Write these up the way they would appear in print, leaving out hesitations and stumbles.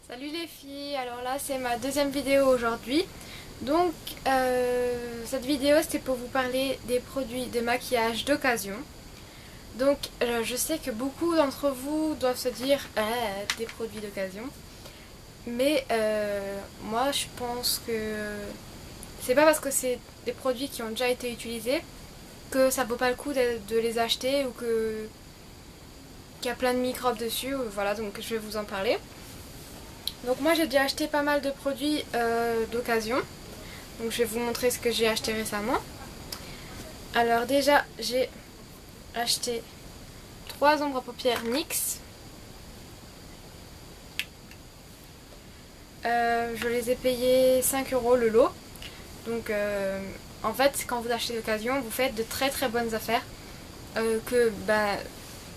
Salut les filles, alors là c'est ma deuxième vidéo aujourd'hui. Donc cette vidéo c'était pour vous parler des produits de maquillage d'occasion. Donc je sais que beaucoup d'entre vous doivent se dire des produits d'occasion. Mais moi je pense que c'est pas parce que c'est des produits qui ont déjà été utilisés que ça vaut pas le coup de les acheter ou qu'il y a plein de microbes dessus. Voilà, donc je vais vous en parler. Donc moi j'ai déjà acheté pas mal de produits d'occasion. Donc je vais vous montrer ce que j'ai acheté récemment. Alors déjà j'ai acheté 3 ombres à paupières NYX. Je les ai payés 5 € le lot. Donc en fait quand vous achetez d'occasion vous faites de très très bonnes affaires.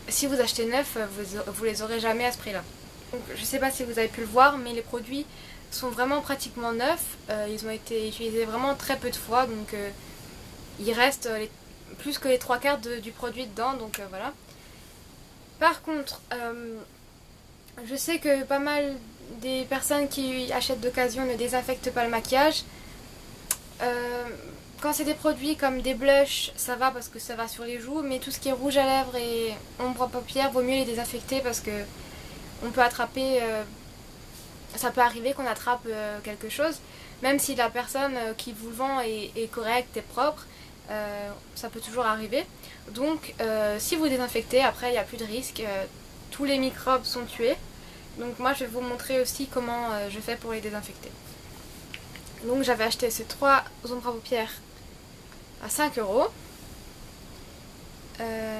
Si vous achetez neuf vous les aurez jamais à ce prix là. Donc, je ne sais pas si vous avez pu le voir, mais les produits sont vraiment pratiquement neufs. Ils ont été utilisés vraiment très peu de fois, donc il reste plus que les 3/4 du produit dedans, donc voilà. Par contre, je sais que pas mal des personnes qui achètent d'occasion ne désinfectent pas le maquillage. Quand c'est des produits comme des blushs, ça va parce que ça va sur les joues, mais tout ce qui est rouge à lèvres et ombre à paupières, vaut mieux les désinfecter parce que on peut attraper, ça peut arriver qu'on attrape quelque chose, même si la personne qui vous le vend est correcte et propre, ça peut toujours arriver. Donc si vous désinfectez, après il n'y a plus de risque, tous les microbes sont tués. Donc moi je vais vous montrer aussi comment je fais pour les désinfecter. Donc j'avais acheté ces 3 ombres à paupières à 5 €.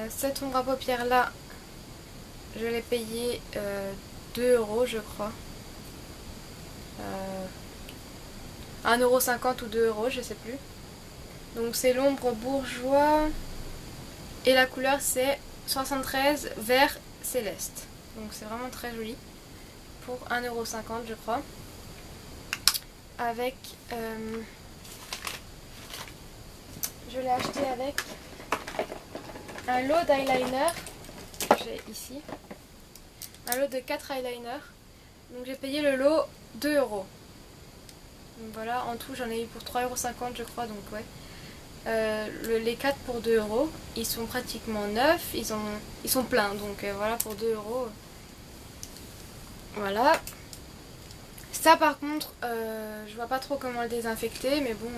Cette ombre à paupières là, je l'ai payé 2 € je crois. 1,50 € ou 2 € je sais plus. Donc c'est l'ombre bourgeois. Et la couleur c'est 73 vert céleste. Donc c'est vraiment très joli. Pour 1,50 € je crois. Avec... je l'ai acheté avec un lot d'eyeliner. J'ai ici un lot de 4 eyeliners. Donc j'ai payé le lot 2 €. Donc voilà, en tout j'en ai eu pour 3,50 € je crois, donc ouais. Les 4 pour 2 €, ils sont pratiquement neufs, ils sont pleins, donc voilà pour 2 €. Voilà. Ça par contre, je vois pas trop comment le désinfecter, mais bon...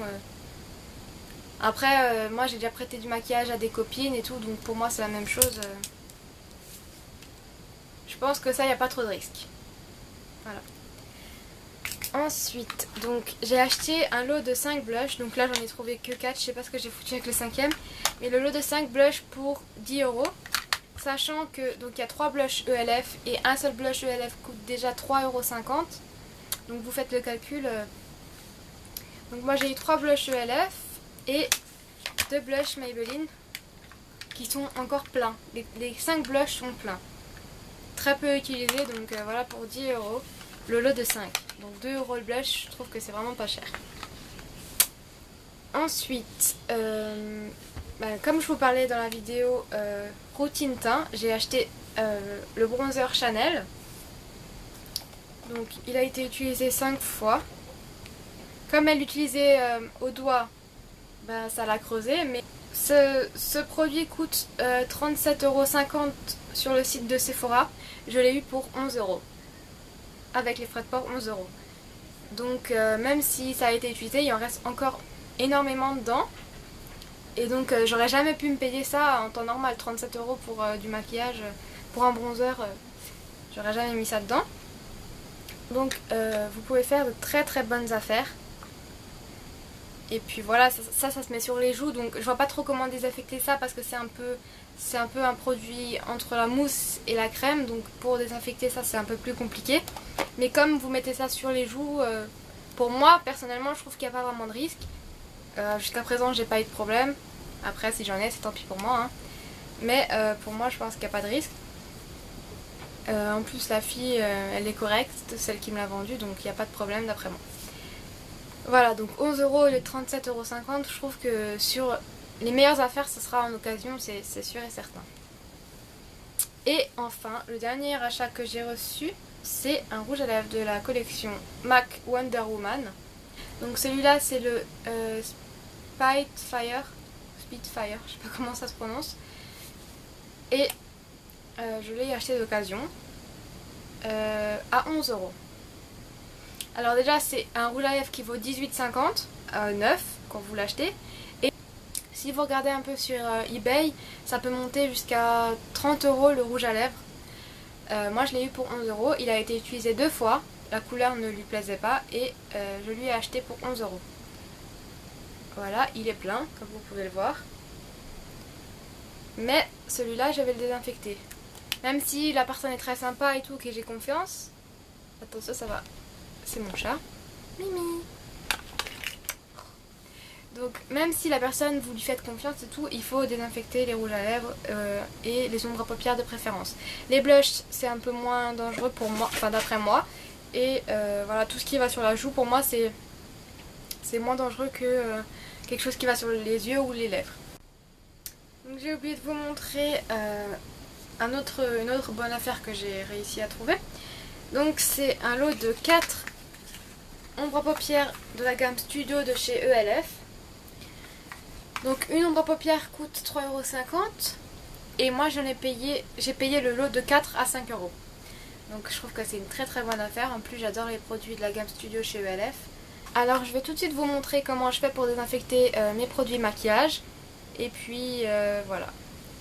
Après, moi j'ai déjà prêté du maquillage à des copines et tout, donc pour moi c'est la même chose. Je pense que ça, il n'y a pas trop de risques. Voilà. Ensuite, donc j'ai acheté un lot de 5 blushs. Donc là, j'en ai trouvé que 4. Je sais pas ce que j'ai foutu avec le 5e. Mais le lot de 5 blushs pour 10 €. Sachant que donc il y a 3 blushs ELF et un seul blush ELF coûte déjà 3,50 €. Donc vous faites le calcul. Donc moi j'ai eu 3 blushs ELF et 2 blushs Maybelline qui sont encore pleins. Les 5 blushs sont pleins. Très peu utilisé, donc voilà pour 10 € le lot de 5. Donc 2 € le blush, je trouve que c'est vraiment pas cher. Ensuite, comme je vous parlais dans la vidéo routine teint, j'ai acheté le bronzer Chanel. Donc il a été utilisé 5 fois. Comme elle l'utilisait au doigt, ça l'a creusé, mais ce produit coûte 37,50 € sur le site de Sephora. Je l'ai eu pour 11 €. Avec les frais de port, 11 €. Donc même si ça a été utilisé, il en reste encore énormément dedans. Et donc j'aurais jamais pu me payer ça en temps normal. 37 € pour du maquillage, pour un bronzer, j'aurais jamais mis ça dedans. Donc vous pouvez faire de très très bonnes affaires. Et puis voilà, ça se met sur les joues, donc je vois pas trop comment désinfecter ça parce que c'est un peu un produit entre la mousse et la crème, donc pour désinfecter ça c'est un peu plus compliqué. Mais comme vous mettez ça sur les joues, pour moi personnellement je trouve qu'il n'y a pas vraiment de risque. Jusqu'à présent j'ai pas eu de problème, après si j'en ai c'est tant pis pour moi, hein. Mais pour moi je pense qu'il n'y a pas de risque. En plus la fille elle est correcte, celle qui me l'a vendue, donc il n'y a pas de problème d'après moi. Voilà, donc 11 € et 37,50 €, je trouve que sur les meilleures affaires, ce sera en occasion, c'est sûr et certain. Et enfin, le dernier achat que j'ai reçu, c'est un rouge à lèvres de la collection MAC Wonder Woman. Donc celui-là c'est le Spitfire, je sais pas comment ça se prononce. Et je l'ai acheté d'occasion à 11 euros. Alors déjà c'est un rouge à lèvres qui vaut 18,50 neuf quand vous l'achetez. Et si vous regardez un peu sur eBay, ça peut monter jusqu'à 30 euros le rouge à lèvres. Moi je l'ai eu pour 11 euros. Il a été utilisé 2 fois. La couleur ne lui plaisait pas et je lui ai acheté pour 11 euros. Voilà, il est plein comme vous pouvez le voir. Mais celui-là je vais le désinfecter. Même si la personne est très sympa et tout, que j'ai confiance. Attention, ça va. C'est mon chat. Mimi. Donc même si la personne vous lui faites confiance et tout, il faut désinfecter les rouges à lèvres et les ombres à paupières de préférence. Les blushs c'est un peu moins dangereux pour moi, enfin d'après moi. Et voilà, tout ce qui va sur la joue pour moi c'est moins dangereux que quelque chose qui va sur les yeux ou les lèvres. Donc j'ai oublié de vous montrer une autre bonne affaire que j'ai réussi à trouver. Donc c'est un lot de 4 ombres à paupières de la gamme Studio de chez ELF. Donc une ombre à paupières coûte 3,50 € et moi j'ai payé le lot de 4 à 5 euros. Donc je trouve que c'est une très bonne affaire. En plus j'adore les produits de la gamme Studio chez ELF. Alors je vais tout de suite vous montrer comment je fais pour désinfecter mes produits maquillage. Et puis voilà.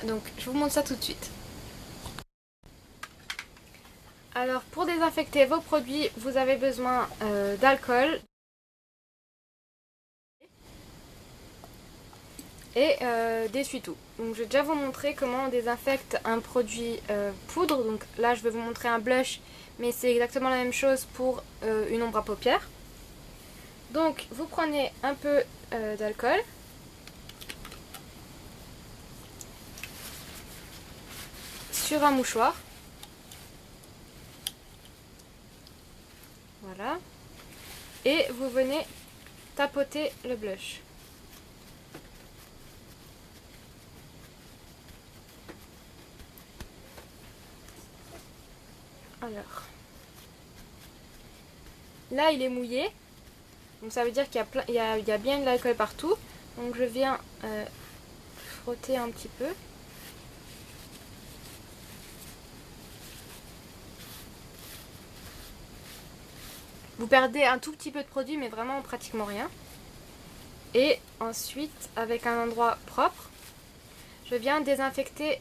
Donc je vous montre ça tout de suite. Alors pour désinfecter vos produits, vous avez besoin d'alcool et d'essuie-tout. Donc je vais déjà vous montrer comment on désinfecte un produit poudre. Donc là je vais vous montrer un blush, mais c'est exactement la même chose pour une ombre à paupières. Donc vous prenez un peu d'alcool. Sur un mouchoir. Voilà. Et vous venez tapoter le blush. Alors. Là il est mouillé. Donc ça veut dire qu'il y a bien de l'alcool partout. Donc je viens frotter un petit peu. Vous perdez un tout petit peu de produit, mais vraiment pratiquement rien. Et ensuite, avec un endroit propre, je viens désinfecter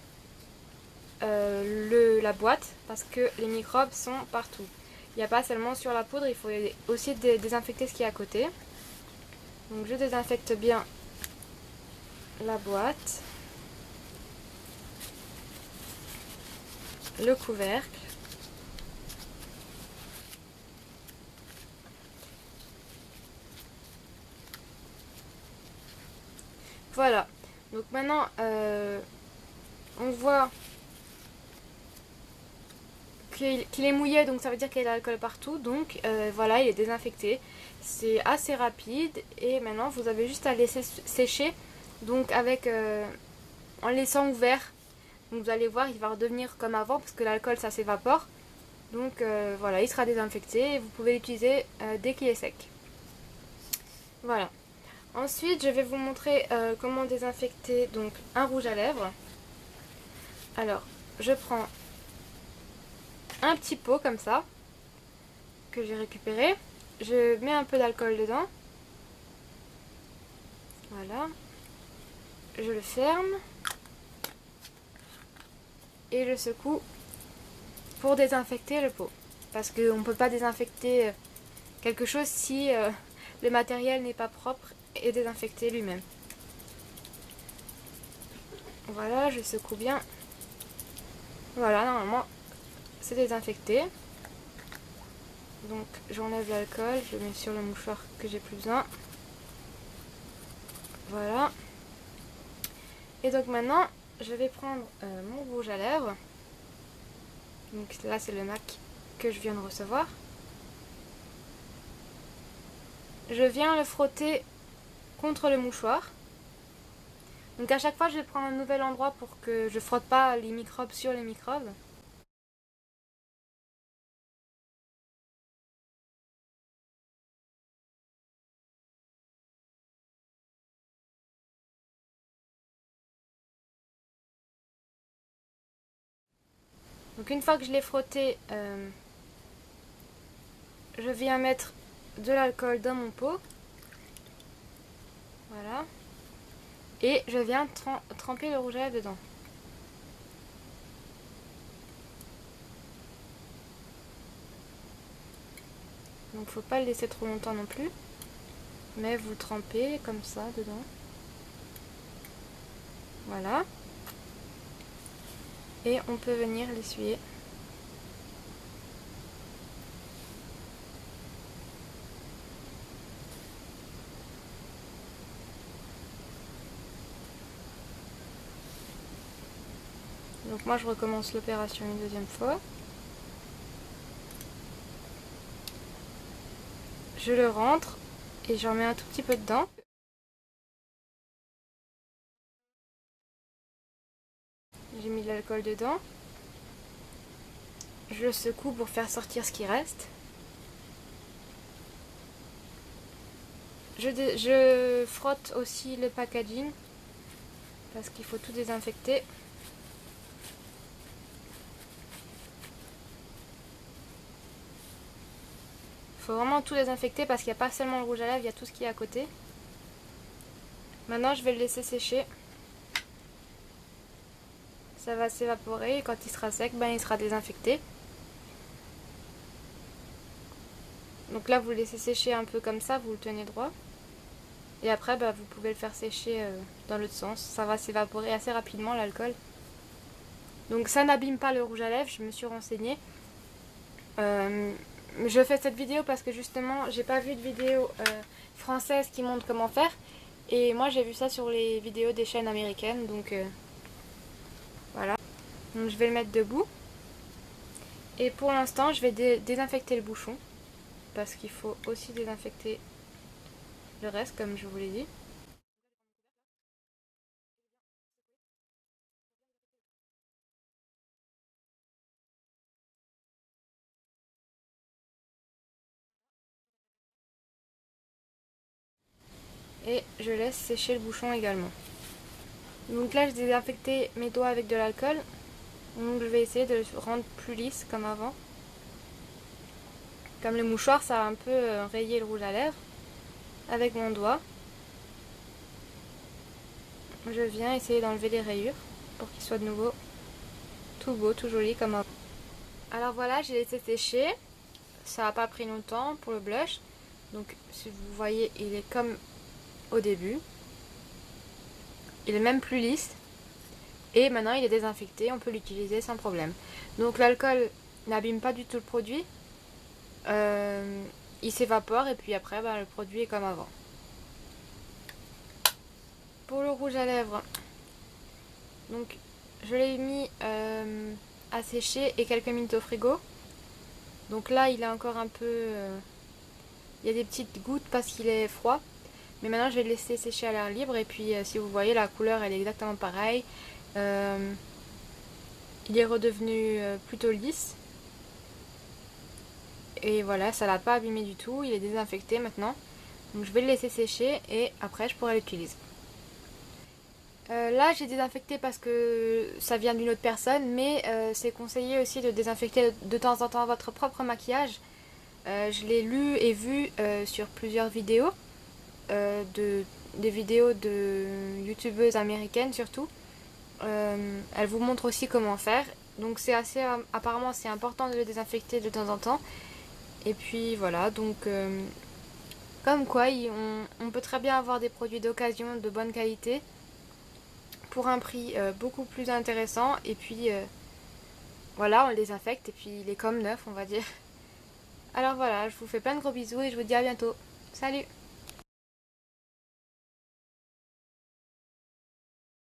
la boîte parce que les microbes sont partout. Il n'y a pas seulement sur la poudre, il faut aussi désinfecter ce qui est à côté. Donc je désinfecte bien la boîte, le couvercle. Voilà, donc maintenant on voit qu'il est mouillé, donc ça veut dire qu'il y a de l'alcool partout. Donc voilà, il est désinfecté. C'est assez rapide et maintenant vous avez juste à laisser sécher. Donc en laissant ouvert, donc vous allez voir, il va redevenir comme avant parce que l'alcool ça s'évapore. Donc voilà, il sera désinfecté et vous pouvez l'utiliser dès qu'il est sec. Voilà. Ensuite, je vais vous montrer comment désinfecter donc un rouge à lèvres. Alors, je prends un petit pot comme ça que j'ai récupéré. Je mets un peu d'alcool dedans. Voilà. Je le ferme et je secoue pour désinfecter le pot. Parce qu'on ne peut pas désinfecter quelque chose si le matériel n'est pas propre et désinfecté lui-même. Voilà, je secoue bien. Voilà, normalement c'est désinfecté. Donc j'enlève l'alcool, je le mets sur le mouchoir que j'ai plus besoin. Voilà. Et donc maintenant je vais prendre mon rouge à lèvres. Donc là c'est le MAC que je viens de recevoir. Je viens le frotter contre le mouchoir. Donc à chaque fois je vais prendre un nouvel endroit pour que je frotte pas les microbes sur les microbes. Donc une fois que je l'ai frotté, je viens mettre de l'alcool dans mon pot. Voilà. Et je viens tremper le rouge à lèvres dedans. Donc faut pas le laisser trop longtemps non plus. Mais vous trempez comme ça dedans. Voilà. Et on peut venir l'essuyer. Donc moi je recommence l'opération une deuxième fois. Je le rentre et j'en mets un tout petit peu dedans. J'ai mis de l'alcool dedans. Je le secoue pour faire sortir ce qui reste. Je frotte aussi le packaging parce qu'il faut tout désinfecter. Il faut vraiment tout désinfecter parce qu'il n'y a pas seulement le rouge à lèvres, il y a tout ce qui est à côté. Maintenant je vais le laisser sécher. Ça va s'évaporer et quand il sera sec, ben, il sera désinfecté. Donc là vous le laissez sécher un peu comme ça, vous le tenez droit. Et après ben, vous pouvez le faire sécher dans l'autre sens. Ça va s'évaporer assez rapidement l'alcool. Donc ça n'abîme pas le rouge à lèvres, je me suis renseignée. Je fais cette vidéo parce que justement j'ai pas vu de vidéo française qui montre comment faire. Et moi j'ai vu ça sur les vidéos des chaînes américaines. Donc voilà. Donc je vais le mettre debout. Et pour l'instant je vais désinfecter le bouchon. Parce qu'il faut aussi désinfecter le reste comme je vous l'ai dit. Et je laisse sécher le bouchon également. Donc là j'ai désinfecté mes doigts avec de l'alcool. Donc je vais essayer de le rendre plus lisse comme avant. Comme le mouchoir ça a un peu rayé le rouge à lèvres. Avec mon doigt. Je viens essayer d'enlever les rayures pour qu'il soit de nouveau tout beau, tout joli comme avant. Alors voilà, j'ai laissé sécher. Ça n'a pas pris longtemps pour le blush. Donc si vous voyez, il est comme au début. Il est même plus lisse. Et maintenant il est désinfecté, on peut l'utiliser sans problème. Donc l'alcool n'abîme pas du tout le produit. Il s'évapore et puis après le produit est comme avant. Pour le rouge à lèvres, donc je l'ai mis à sécher et quelques minutes au frigo. Donc là il est encore un peu... il y a des petites gouttes parce qu'il est froid. Mais maintenant je vais le laisser sécher à l'air libre. Et puis si vous voyez la couleur elle est exactement pareille. Il est redevenu plutôt lisse. Et voilà, ça l'a pas abîmé du tout. Il est désinfecté maintenant. Donc je vais le laisser sécher et après je pourrai l'utiliser. Là j'ai désinfecté parce que ça vient d'une autre personne. Mais c'est conseillé aussi de désinfecter de temps en temps votre propre maquillage. Je l'ai lu et vu sur plusieurs vidéos. Des vidéos de youtubeuses américaines surtout. Elle vous montre aussi comment faire. Donc c'est assez... apparemment c'est important de le désinfecter de temps en temps. Et puis voilà, donc comme quoi on peut très bien avoir des produits d'occasion de bonne qualité pour un prix beaucoup plus intéressant. Et puis voilà, on le désinfecte et puis il est comme neuf on va dire. Alors voilà, je vous fais plein de gros bisous et je vous dis à bientôt. Salut!